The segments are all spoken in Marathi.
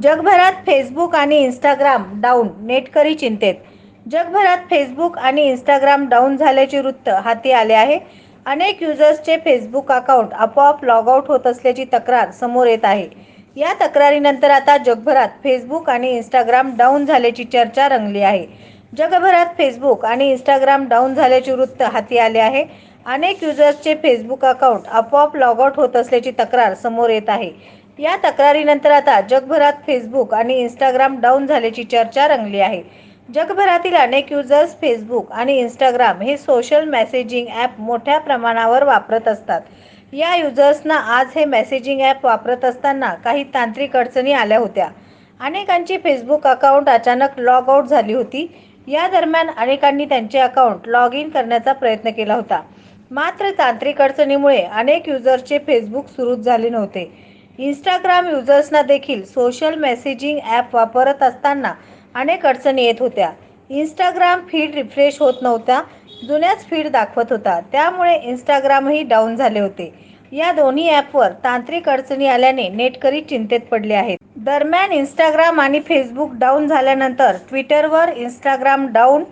जगभरात फेसबुक आणि इंस्टाग्राम डाऊन, नेटकरी चिंतेत. जगभरात फेसबुक आणि इंस्टाग्राम डाऊन झाल्याचे वृत्त हाती आले आहे. अनेक युजर्सचे फेसबुक अकाउंट आपोआप लॉग आउट होत असल्याची तक्रार समोर येत आहे. या तक्रारीनंतर आता जगभरात फेसबुक आणि इंस्टाग्राम डाऊन झाल्याची चर्चा रंगली आहे. जगभरात फेसबुक आणि इंस्टाग्राम डाऊन झाल्याचे वृत्त हाती आले आहे. अनेक युजर्सचे फेसबुक अकाउंट आपोआप लॉग आउट होत असल्याची तक्रार समोर येत आहे. या तक्रारीनंतर आता जगभरात फेसबुक आणि इंस्टाग्राम डाऊन झाल्याची चर्चा रंगली आहे. जगभरातील अनेक युजर्स फेसबुक आणि इंस्टाग्राम हे सोशल मेसेजिंग ॲप मोठ्या प्रमाणावर वापरत असतात. या युजर्सना आज हे मेसेजिंग ॲप वापरत असताना काही तांत्रिक अडचणी आल्या होत्या. अनेकांची फेसबुक अकाउंट अचानक लॉग आउट झाली होती. या दरम्यान अनेकांनी त्यांचे अकाउंट लॉग इन करण्याचा प्रयत्न केला होता. मात्र तांत्रिक अडचणीमुळे अनेक युजर्सचे फेसबुक सुरूच झाले नव्हते. इंस्टाग्राम युजर्सना देखील सोशल मेसेजिंग ॲप वापरत असताना अनेक अडचणी येत होत्या. इंस्टाग्राम फीड रिफ्रेश होत नव्हता, जुन्याच फीड दाखवत होता. त्यामुळे इंस्टाग्रामही डाऊन झाले होते. या दोन्ही ॲपवर तांत्रिक अडचणी आल्याने नेटकरी चिंतेत पडले आहेत. दरम्यान इंस्टाग्राम आणि फेसबुक डाऊन झाल्यानंतर ट्विटरवर इंस्टाग्राम डाऊन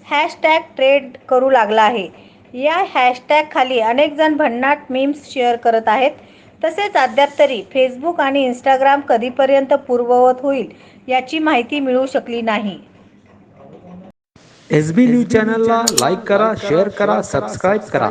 हॅशटॅग ट्रेंड करू लागला आहे. या हॅशटॅग खाली अनेक जण भन्नाट मीम्स शेअर करत आहेत. तसेच अद्याप तरी फेसबुक आणि इंस्टाग्राम कधीपर्यंत पूर्ववत होईल याची माहिती मिळू शकली नाही. SB न्यूज चॅनलला लाईक करा, शेअर करा, सबस्क्राईब करा.